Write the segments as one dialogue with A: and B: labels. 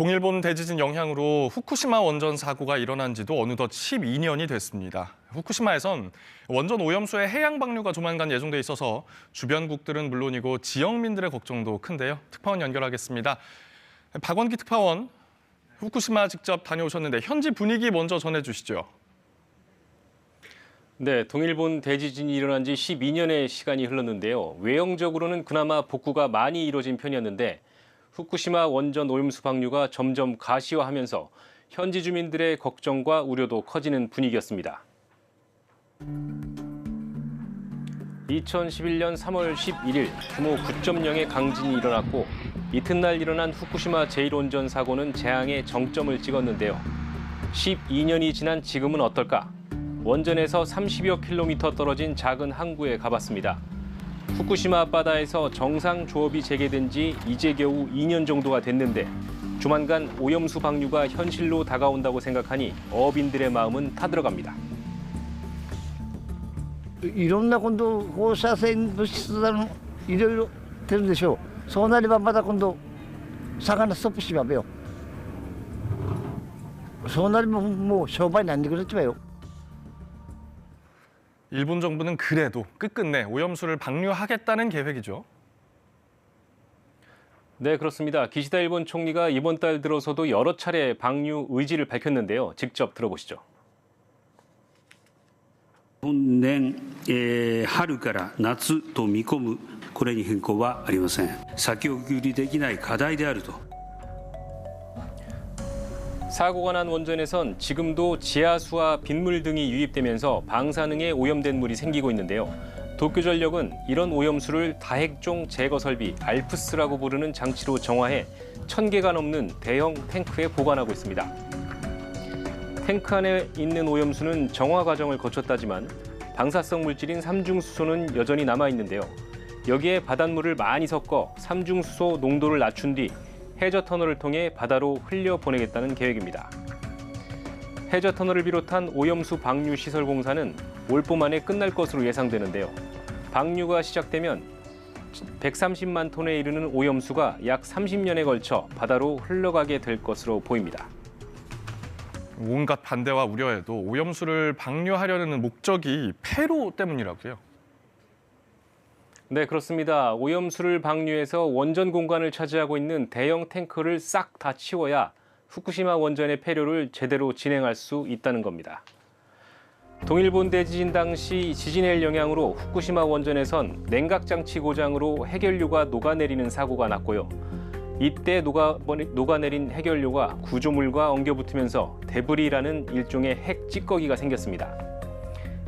A: 동일본 대지진 영향으로 후쿠시마 원전 사고가 일어난 지도 어느덧 12년이 됐습니다. 후쿠시마에선 원전 오염수의 해양 방류가 조만간 예정돼 있어서 주변국들은 물론이고 지역민들의 걱정도 큰데요. 특파원 연결하겠습니다. 박원기 특파원, 후쿠시마 직접 다녀오셨는데 현지 분위기 먼저 전해주시죠.
B: 네, 동일본 대지진이 일어난 지 12년의 시간이 흘렀는데요. 외형적으로는 그나마 복구가 많이 이루어진 편이었는데 후쿠시마 원전 오염수 방류가 점점 가시화하면서 현지 주민들의 걱정과 우려도 커지는 분위기였습니다. 2011년 3월 11일 규모 9.0의 강진이 일어났고 이튿날 일어난 후쿠시마 제1원전 사고는 재앙의 정점을 찍었는데요. 12년이 지난 지금은 어떨까? 원전에서 30여 킬로미터 떨어진 작은 항구에 가봤습니다. 후쿠시마 앞바다에서 정상 조업이 재개된 지 이제 겨우 2년 정도가 됐는데 조만간 오염수 방류가 현실로 다가온다고 생각하니 어업인들의 마음은 타들어갑니다.
C: いろんな今度放射線物質だのいろいろ出るでしょう。そうなればまた今度魚ストップしまべよ。そうなればもう商売なんでくれちまよ。
A: 일본 정부는 그래도 끝끝내 오염수를 방류하겠다는 계획이죠.
B: 네, 그렇습니다. 기시다 일본 총리가 이번 달 들어서도 여러 차례 방류 의지를 밝혔는데요. 직접 들어보시죠.
D: 本年、春から夏と見込むこれに変更はありません。先送りできない課題であると。
B: 사고가 난 원전에선 지금도 지하수와 빗물 등이 유입되면서 방사능에 오염된 물이 생기고 있는데요. 도쿄전력은 이런 오염수를 다핵종 제거 설비 알프스라고 부르는 장치로 정화해 1000개가 넘는 대형 탱크에 보관하고 있습니다. 탱크 안에 있는 오염수는 정화 과정을 거쳤다지만 방사성 물질인 삼중수소는 여전히 남아있는데요. 여기에 바닷물을 많이 섞어 삼중수소 농도를 낮춘 뒤 해저 터널을 통해 바다로 흘려보내겠다는 계획입니다. 해저 터널을 비롯한 오염수 방류 시설 공사는 올 봄 안에 끝날 것으로 예상되는데요. 방류가 시작되면 130만 톤에 이르는 오염수가 약 30년에 걸쳐 바다로 흘러가게 될 것으로 보입니다.
A: 온갖 반대와 우려에도 오염수를 방류하려는 목적이 폐로 때문이라고요.
B: 네, 그렇습니다. 오염수를 방류해서 원전 공간을 차지하고 있는 대형 탱크를 싹 다 치워야 후쿠시마 원전의 폐로를 제대로 진행할 수 있다는 겁니다. 동일본 대지진 당시 지진의 영향으로 후쿠시마 원전에선 냉각장치 고장으로 해결료가 녹아내리는 사고가 났고요. 이때 녹아내린 해결료가 구조물과 엉겨붙으면서 데브리라는 일종의 핵 찌꺼기가 생겼습니다.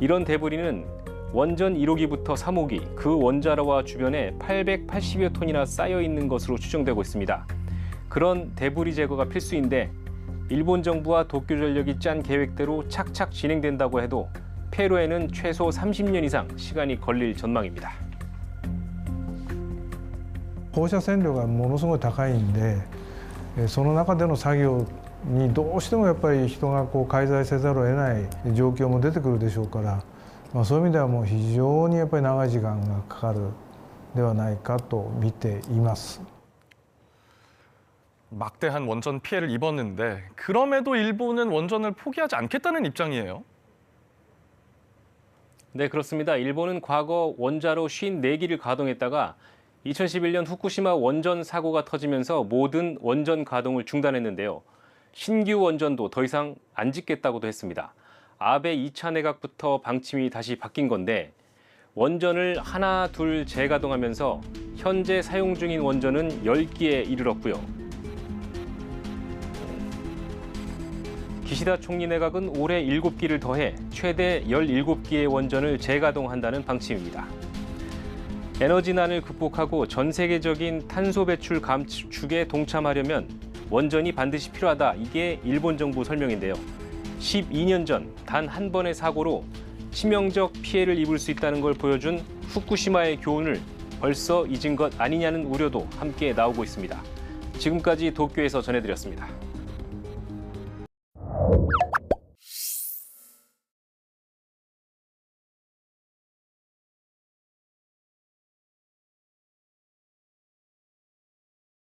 B: 이런 데브리는 원전 1호기부터 3호기, 그 원자로와 주변에 880여 톤이나 쌓여 있는 것으로 추정되고 있습니다. 그런 데브리 제거가 필수인데 일본 정부와 도쿄전력이 짠 계획대로 착착 진행된다고 해도 폐로에는 최소 30년 이상 시간이 걸릴 전망입니다.
E: 放射線量がものすごい高いんで、その中での作業にどうしてもやっぱり人が介在せざるを得ない状況も出てくるでしょうから。 そういう意味ではもう非常にやっぱり長い時間がかかるではないかと見ています.
A: 막대한 원전 피해를 입었는데 그럼에도 일본은 원전을 포기하지 않겠다는 입장이에요.
B: 네, 그렇습니다. 일본은 과거 원자로 54기를 가동했다가 2011년 후쿠시마 원전 사고가 터지면서 모든 원전 가동을 중단했는데요. 신규 원전도 더 이상 안 짓겠다고도 했습니다. 아베 2차 내각부터 방침이 다시 바뀐 건데 원전을 하나 둘 재가동하면서 현재 사용 중인 원전은 10기에 이르렀고요. 기시다 총리 내각은 올해 7기를 더해 최대 17기의 원전을 재가동한다는 방침입니다. 에너지난을 극복하고 전 세계적인 탄소 배출 감축에 동참하려면 원전이 반드시 필요하다. 이게 일본 정부 설명인데요. 12년 전 단 한 번의 사고로 치명적 피해를 입을 수 있다는 걸 보여준 후쿠시마의 교훈을 벌써 잊은 것 아니냐는 우려도 함께 나오고 있습니다. 지금까지 도쿄에서 전해드렸습니다.